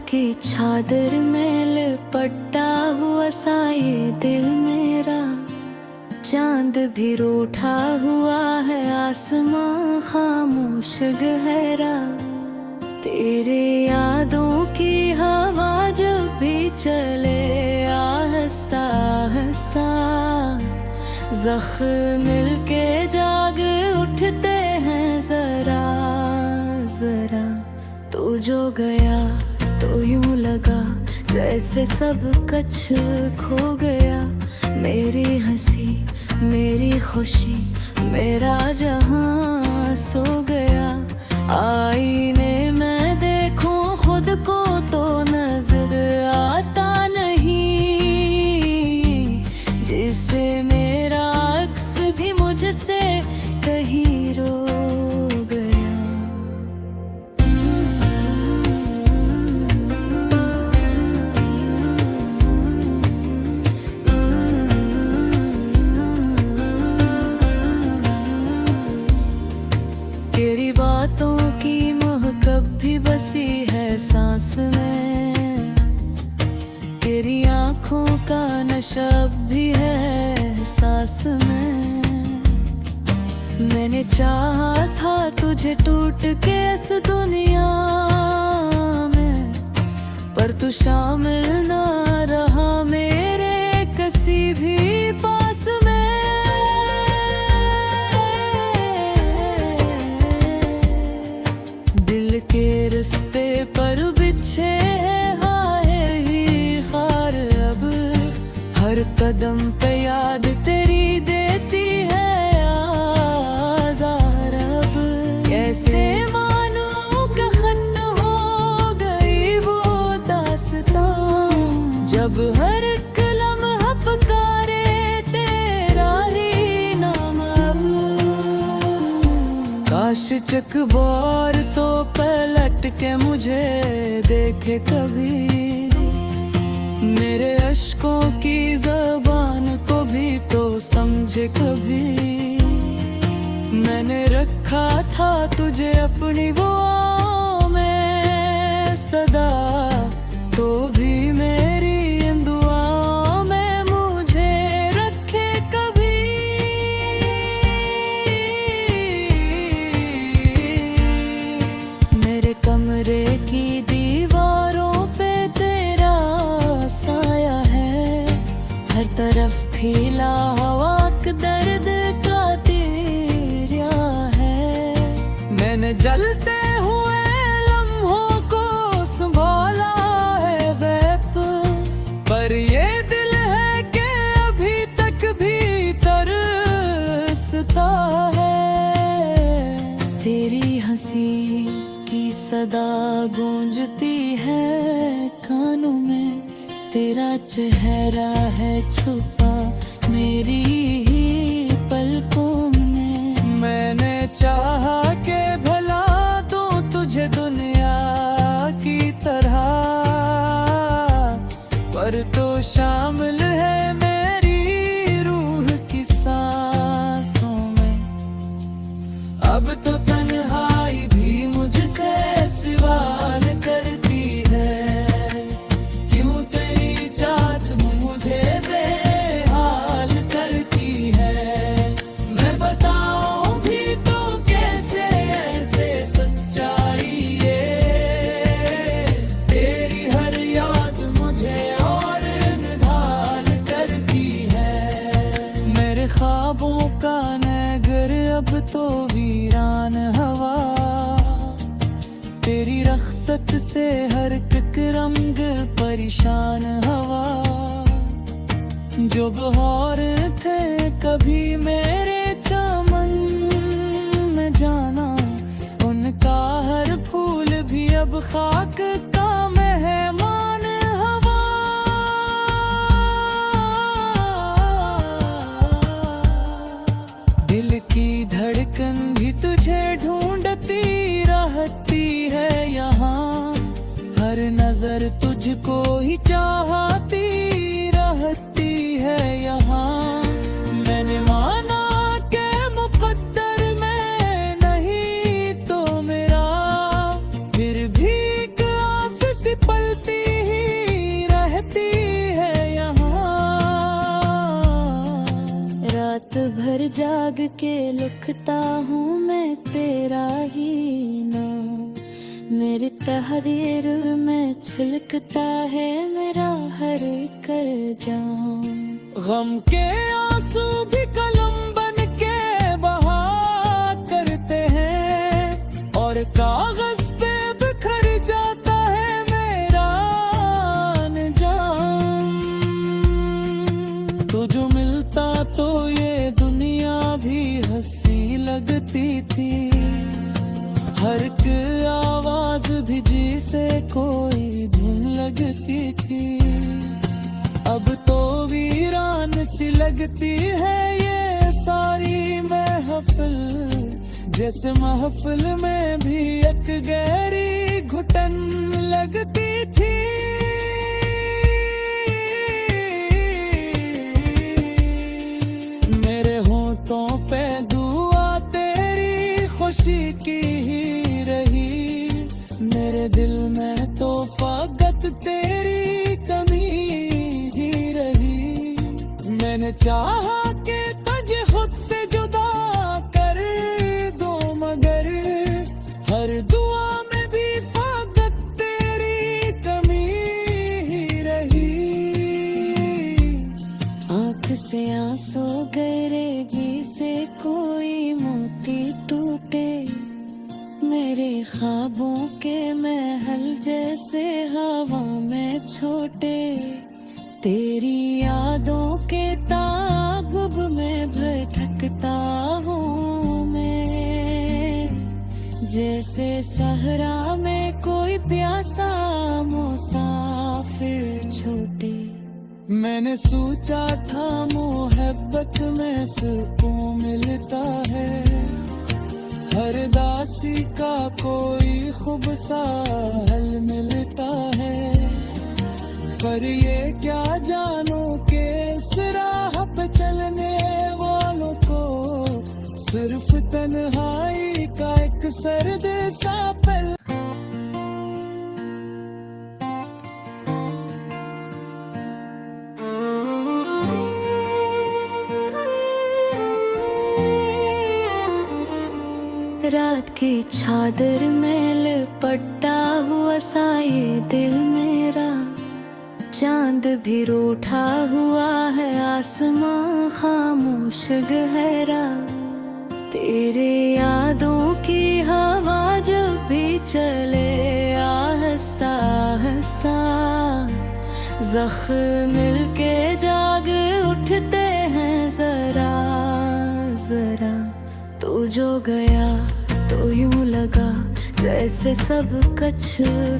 की चादर में लिपटा हुआ सा ये दिल मेरा, चांद भी रूठा हुआ है, आसमां खामोश गहरा। तेरे यादों की हवा जब भी चले आहिस्ता आहिस्ता, जख्म मिलके जाग उठते हैं जरा जरा। तू जो गया तो यूं लगा जैसे सब कुछ खो गया। मेरी हंसी मेरी खुशी मेरा जहां सो गया। आईने में देखूं खुद को तो नजर आता नहीं, जिसे मेरा अक्स भी मुझसे कहीं रो गया। तेरी बातों की महक भी बसी है सांस में, तेरी आंखों का नशा भी है सांस में। मैंने चाहा था तुझे टूट के इस दुनिया में, पर तू शामिल ना रहा मेरे किसी भी पास में। दिल के रिश्ते पर बिछे हाय ही खार अब, हर कदम पे याद तेरी देती है आज़ार अब। कैसे मानो कि खत्म हो गई वो दास्तां, जब हर एक लम्हा पुकारे तेरा ही नाम अब। काश चकबार तो पलट के मुझे देखे कभी, मेरे अश्कों की ज़बान को भी तो समझे कभी। मैंने रखा था तुझे अपनी वो में सदा, तो भी मेरी इन दुआओं में मुझे रखे कभी। मेरे कमरे की दीवारों पे तेरा साया है, हर तरफ फैला हवा के दर्द का तेरा है। मैंने जलते हुए लम्हों को संभाला है बैप, पर ये दिल है कि अभी तक भी तरसता है। तेरी हंसी की सदा गूंजती है कानों में, तेरा चेहरा है छुपा मेरी ही पलकों में। मैंने चाहा के भला दूं तुझे दुनिया की तरह, पर तो शामिल है मेरी रूह की सांसों में। अब तो तन्हाई भी मुझसे सवाल करती है, क्यों तेरी जात मुझे बेहाल करती है। मैं बताऊं भी तो कैसे ऐसे सच्चाई ये, तेरी हर याद मुझे और निढाल करती है। मेरे ख्वाबों का नगर अब तो वीरान हवा, तेरी रख्सत से हर एक रंग परेशान हवा। जो बहार थे कभी मेरे चमन में जाना, उनका हर फूल भी अब खाक का मेहमान हवा। दिल की धड़कन भी तुझे ढूंढती रहती है यहाँ, हर नजर तुझको ही चाहती रहती है यहाँ। मैंने माना के मुकद्दर में नहीं तो मेरा, फिर भी एक आस सी दाग के लिखता हूँ मैं तेरा ही नाम। मेरी तहरीर में छलकता है मेरा हर कर जाम। गम के आंसू भी कलम बन के बहा करते हैं और कागज पे बिखर जाता है मेरा अंजाम। तू जो मिलता तो ये दुनिया भी हंसी लगती थी। हर एक आवाज भी जी से कोई धुन लगती थी। अब तो वीरान सी लगती है ये सारी महफिल। जैसे महफिल में भी एक गहरी घुटन लगती थी। मेरे होठों पे दुआ तेरी खुशी की ही रही। मेरे दिल में तो फकत तेरी कमी ही रही। मैंने चाहा कि तुझे खुद से जुदा कर दो मगर हर दुआ में भी फकत तेरी कमी ही रही। आँख से आंसू गहरे जी से कोई मोती टूटे। मेरे ख्वाबों के महल जैसे हवा में छोटे। तेरी यादों के ताबुब में भटकता हूँ मैं। जैसे सहरा में कोई प्यासा मुसाफिर छोटे। मैंने सोचा था मोहब्बत में सुकून मिलता है। हर दासी का कोई खूब सा हल मिलता है। पर ये क्या जानू के इस राह पे चलने वालों को सिर्फ तन्हाई का एक सर्द सा पल। रात की चादर में लिपटा हुआ सा ये दिल मेरा। चांद भी रूठा हुआ है आसमां खामोश गहरा। तेरे यादों की हवा जब भी चले आहिस्ता आहिस्ता। जख्म मिलके जाग उठते हैं जरा जरा। तू जो गया तो यूं लगा जैसे सब कुछ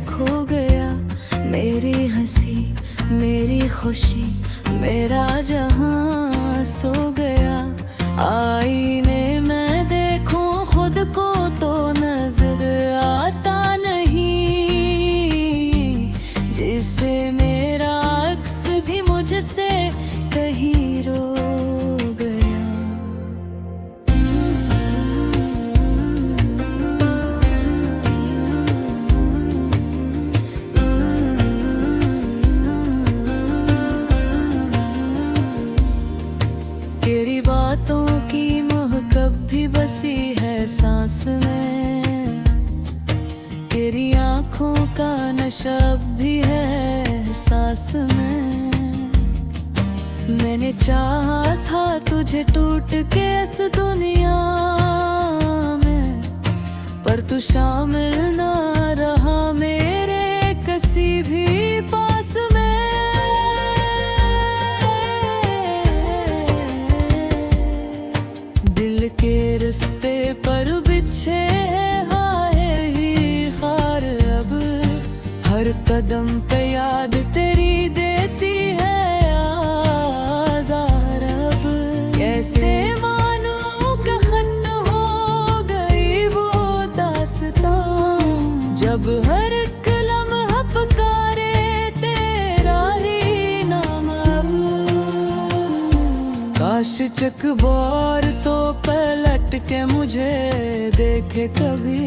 खो गया। मेरी हंसी मेरी खुशी मेरा जहां सो गया। आईने में देखूं खुद को तो नजर आता नहीं। जिसे मेरा अक्स भी मुझसे कहीं रो गया। तेरी बातों की महक भी बसी है सांस में। तेरी आँखों का नशा भी है सांस में। मैंने चाहा था तुझे टूट के इस दुनिया में। पर तू शामिल ना रहा मेरे किसी भी पास में। दिल के रिश्ते पर बिछे हैं हाय ही खार अब। हर कदम पे याद तेरी देती है आज़ार अब। कैसे मानूं कि खत्म हो गई वो दास्तां। जब हर एक लम्हा पुकारे तेरा ही नाम अब। काश चकबार तो पलट के मुझे देखे कभी।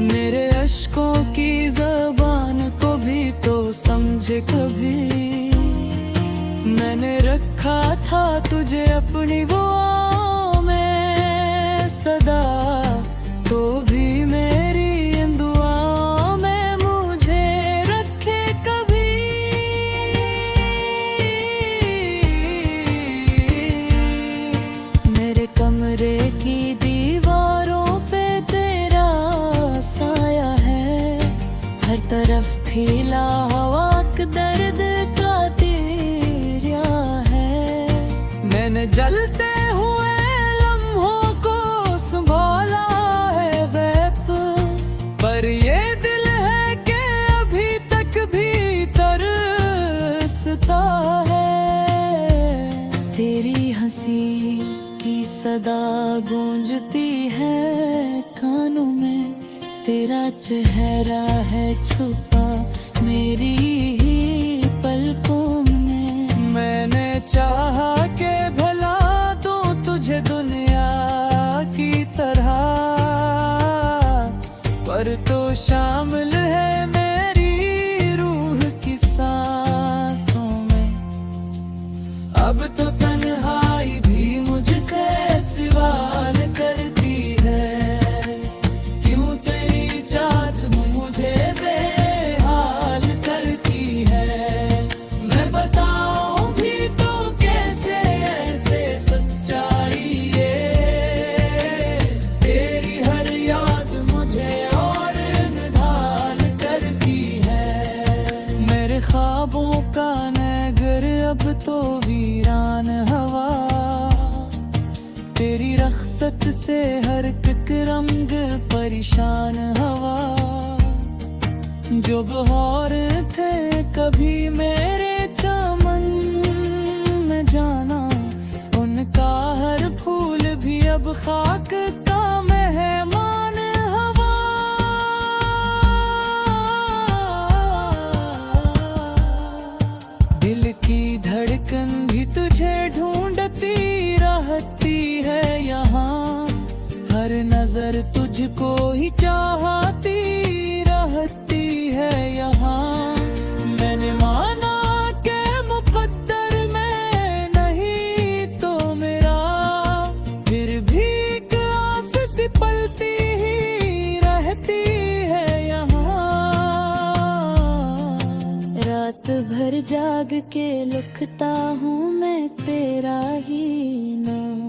मेरे अश्कों की ज़बान को भी तो समझे कभी। मैंने रखा था तुझे अपनी दुआओं में सदा, तो भी मेरी इन दुआओं में मुझे रखे कभी। मेरे कमरे की दीवारों पे तेरा साया है, हर तरफ फैला हवा का दर्द का तेरा है। मैंने जलते हुए लम्हों को संभाला है बैप, पर ये दिल है कि अभी तक भी तरसता है। तेरी हंसी की सदा गूंजती है कानों में, तेरा चेहरा है छुपा मेरी ही पलकों में। मैंने चाहा कि भला दूं तुझे दुनिया की तरह, पर तो शामिल है मेरी रूह की सांसों में। अब तो तन्हाई भी मुझसे सवाल करती है, क्यों तेरी चाहत मुझे बेहाल करती है। मैं बताऊं भी तो कैसे ऐसे सच्चाई ये, तेरी हर याद मुझे और निढाल करती है। मेरे ख्वाबों का नगर अब तो वीरान हवा, तेरी रख्सत से हर एक रंग परेशान हवा। जो बहार थे कभी मेरे चमन में जाना, उनका हर फूल भी अब खाक का मेहमान हवा। दिल की धड़कन भी तुझे ढूंढती रहती है यहाँ, हर नजर तुझको ही चाहती रहती है यहाँ। मैंने माना कि मुकद्दर में नहीं तो मेरा, फिर भी एक आस सी पलती ही रहती है यहाँ। रात भर जाग के लिखता हूँ मैं तेरा ही नाम,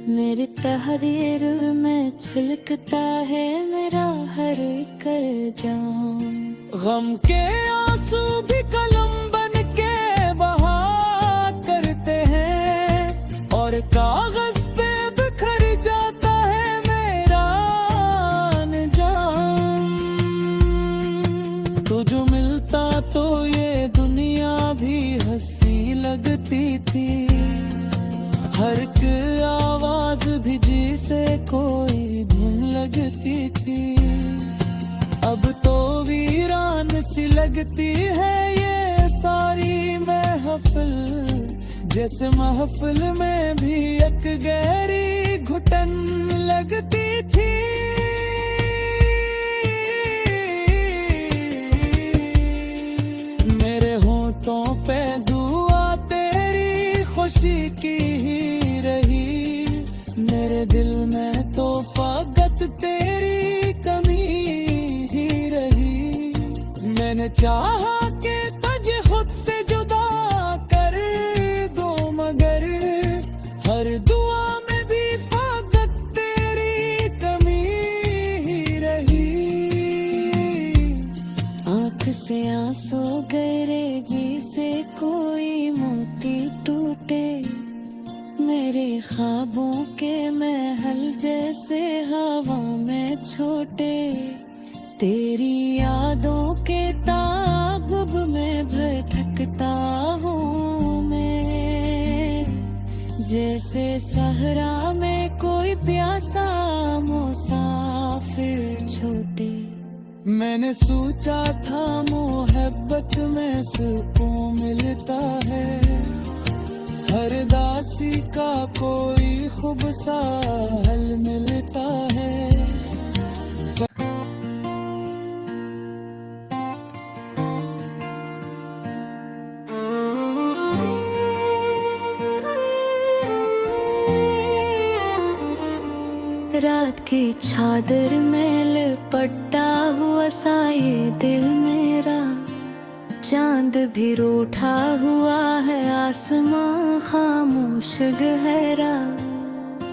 मेरी तहरीर में छलकता है मेरा हर कर जाम। गम के आंसू भी कलम बन के बहा करते हैं, और कागज पे बिखर जाता है मेरा अंजाम। तो जो मिलता तो ये दुनिया भी हंसी लगती थी, हर एक आवाज भी जी से कोई धुन लगती थी। अब तो वीरान सी लगती है ये सारी महफिल, जैसे महफिल में भी एक गहरी घुटन लगती थी। मेरे होठों पे दुआ तेरी खुशी की ही रही, मेरे दिल में तो फकत तेरी कमी ही रही। मैंने चाहा कि तुझे खुद से जुदा कर दो, मगर हर दुआ में भी फकत तेरी कमी ही रही। आँख से आंसू गहरे जी से कोई मोती टूटे, मेरे ख्वाबों के महल जैसे हवा में छोटे। तेरी यादों के ताबुब में भटकता हूँ मैं, जैसे सहरा में कोई प्यासा मुसाफिर छोटे। मैंने सोचा था मोहब्बत में सुकून मिलता है, हर दासी का कोई खूब सा हल मिलता है। रात की चादर में लिपटा हुआ सा ये दिल मेरा, चांद भी रूठा हुआ है, आसमां खामोश गहरा।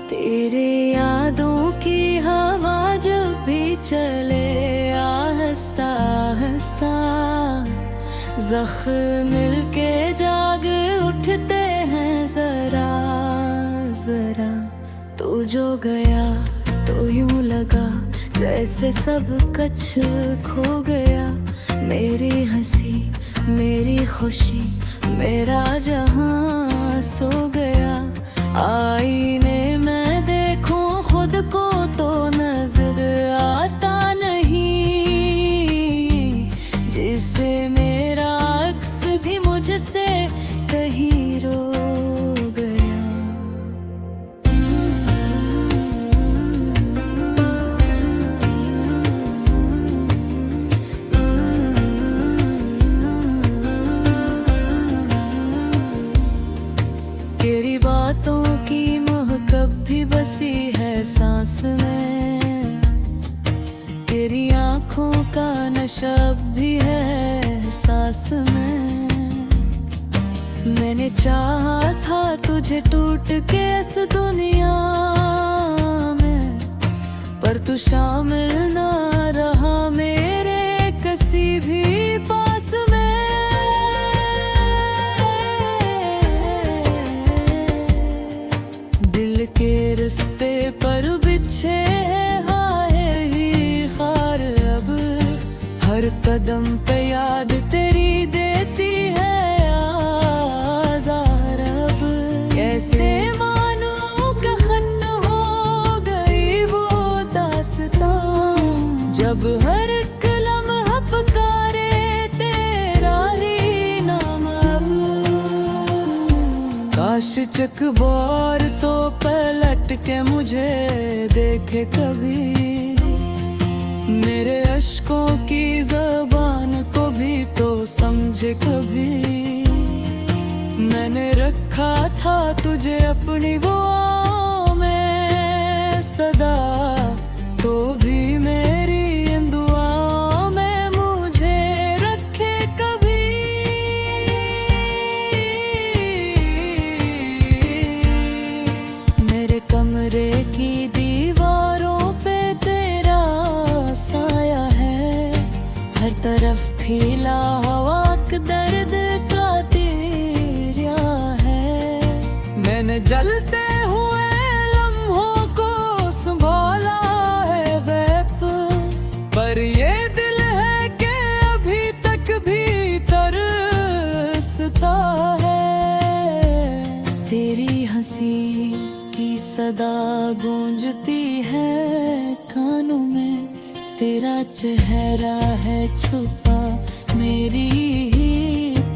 तेरे यादों की हवा जब भी चले आहिस्ता आहिस्ता, जख्म मिलके जाग उठते हैं जरा जरा। तू जो गया तो यूं लगा जैसे सब कुछ खो गया, मेरी हंसी मेरी खुशी मेरा जहां सो गया। आईने में देखूं खुद को तो नजर आता नहीं, जिसे मेरा अक्स भी मुझसे कहीं रो गया। तेरी बातों की महक भी बसी है सांस में, तेरी आंखों का नशा भी है सांस में। मैंने चाहा था तुझे टूट के इस दुनिया में, पर तू शामिल ना रहा मेरे किसी भी पास में। दिल के रिश्ते पर बिछे हाय ही खार अब, हर कदम पे याद तेरी देती है आज़ार अब। कैसे मानूं कि खत्म हो गई वो दास्तां, जब हर एक लम्हा पुकारे तेरा ही नाम अब। काश चकबार तो पलट के मुझे देखे कभी, मेरे अश्कों की ज़बान को भी तो समझे कभी। मैंने रखा था तुझे अपनी वो आँखों में सदा, तो भी मेरी इन दुआओं में मुझे रखे कभी। मेरे कमरे की दीवारों पे तेरा साया है, हर तरफ फैला हवा का दर्द का तेरा है। मैंने जलते हुए लम्हों को संभाला है बैप, पर ये दिल है कि अभी तक भी तरसता है। तेरी हंसी की सदा गूंजती है कानों में, तेरा चेहरा है छुपा मेरी ही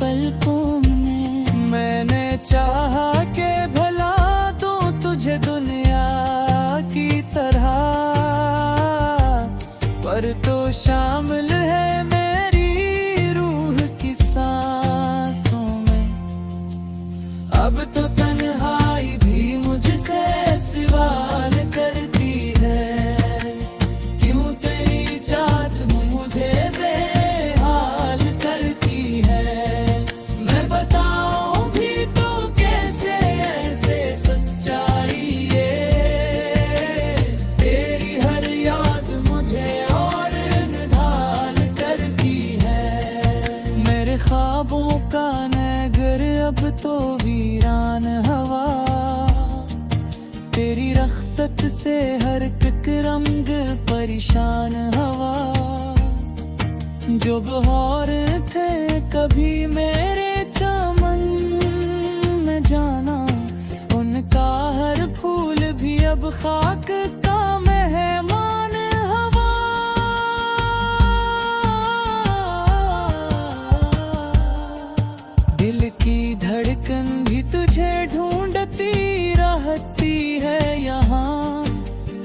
पलकों में। मैंने चाहा कि भला दूं तुझे दुनिया की तरह, पर तो शामिल है मेरी रूह की सांसों में। अब तो तन्हाई भी मुझसे सवाल करती है, क्यों तेरी चाहत मुझे बेहाल करती है। मैं बताऊं भी तो कैसे ऐसे सच्चाई ये, तेरी हर याद मुझे और निढाल करती है। मेरे ख्वाबों का नगर अब तो वीरान हवा, तेरी रख्सत से हर एक रंग परेशान हवा। जो बहार थे कभी मेरे चमन में जाना, उनका हर फूल भी अब खाक का मेहमान हवा। दिल की धड़कन भी तुझे ढूंढती रहती है यहाँ,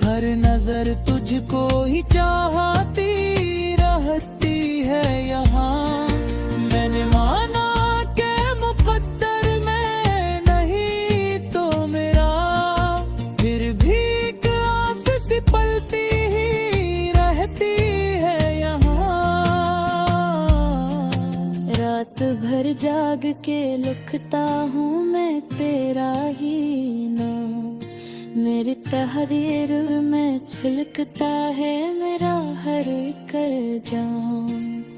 हर नजर तुझको ही चाहती रहती है यहाँ। मैंने माना कि मुकद्दर में नहीं तो मेरा, फिर भी एक आस सी जाग के लिखता हूँ मैं तेरा ही नाम। मेरी तहरीर में छलकता है मेरा हर करजाम।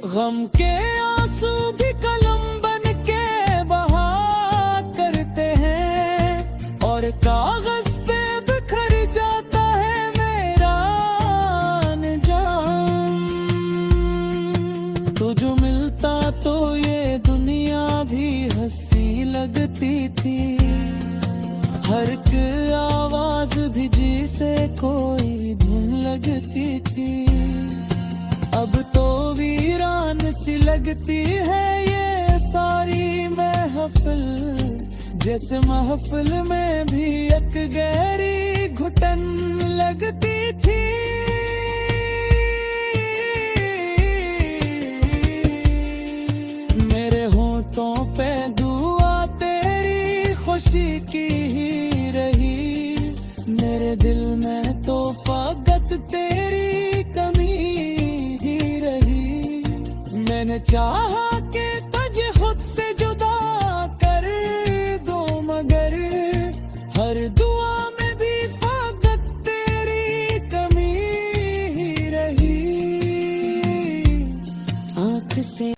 गम के आंसू भी कलम बन के बहा करते हैं और कागज पे बिखर जाता है मेरा अंजाम। तुझे मिलता तो ये दुनिया भी हंसी लगती थी, हर एक आवाज भी जी से कोई धुन लगती थी। अब तो वीरान सी लगती है ये सारी महफिल, जैसे महफिल में भी एक गहरी घुटन लगती थी। मेरे होठों पे दुआ तेरी खुशी की ही रही, मेरे दिल में तो फकत तेरी कमी ही रही। मैंने चाहा कि तुझे खुद से जुदा कर दूं, मगर हर दुआ में भी फकत तेरी कमी ही रही। आँख से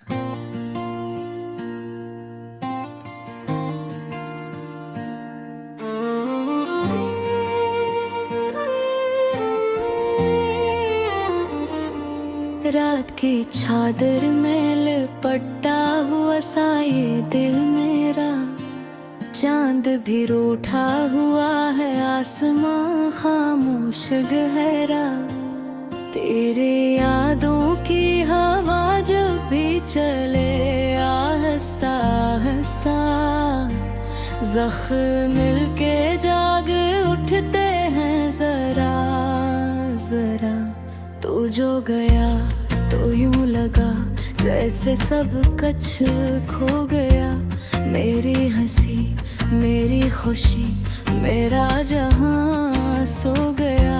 रात की चादर में लिपटा हुआ सा ये दिल मेरा, चांद भी रूठा हुआ है, आसमां खामोश गहरा। तेरे यादों की हवा जब भी चले आहिस्ता आहिस्ता, जख्म मिलके जाग उठते हैं जरा जरा। तू जो गया तो यूं लगा जैसे सब कुछ खो गया, मेरी हंसी मेरी खुशी मेरा जहां सो गया।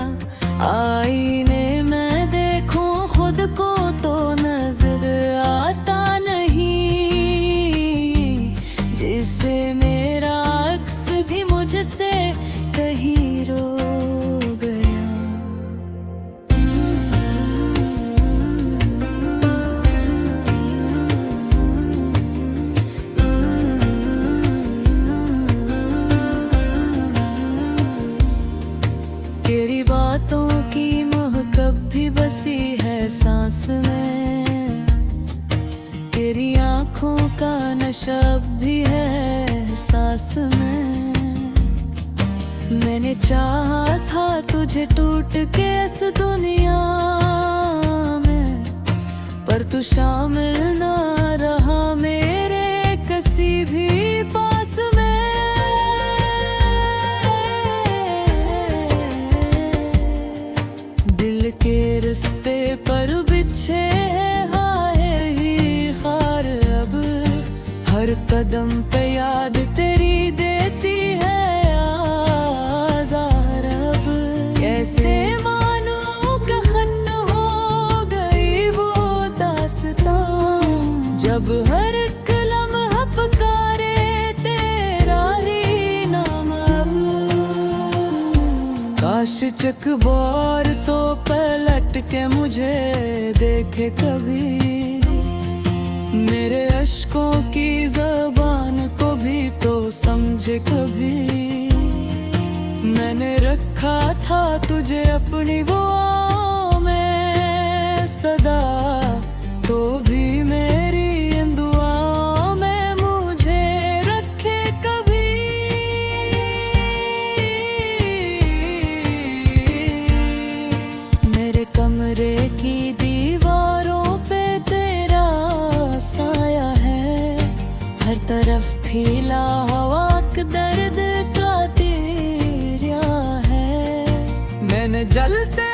आईने में देखूं खुद को तो नजर आता नहीं, जिसे मेरा अक्स भी मुझसे कहीं रो गया। तेरी बातों की महक भी बसी है सांस में, तेरी आंखों का नशा भी है सांस में। मैंने चाहा था तुझे टूट के इस दुनिया में, पर तू शामिल ना रहा मेरे किसी भी पास में। दिल के रिश्ते पर बिछे हाय ही खार, अब हर कदम पे याद तेरी देती है आज़ार। अब कैसे मानूं कि खत्म हो गई वो दास्तां, जब हर एक लम्हा पुकारे तेरा ही नाम। अब काश चकबार तो पलट के मुझे देखे कभी, मेरे अश्कों की ज़बान को भी तो समझे कभी। मैंने रखा था तुझे अपनी वो आँखों में सदा, तो भी मेरी इन दुआओं में मुझे रखे कभी। मेरे कमरे की दीवारों पे तेरा साया है, हर तरफ फैला हवा का दर्द का तेरा है। मैंने जलते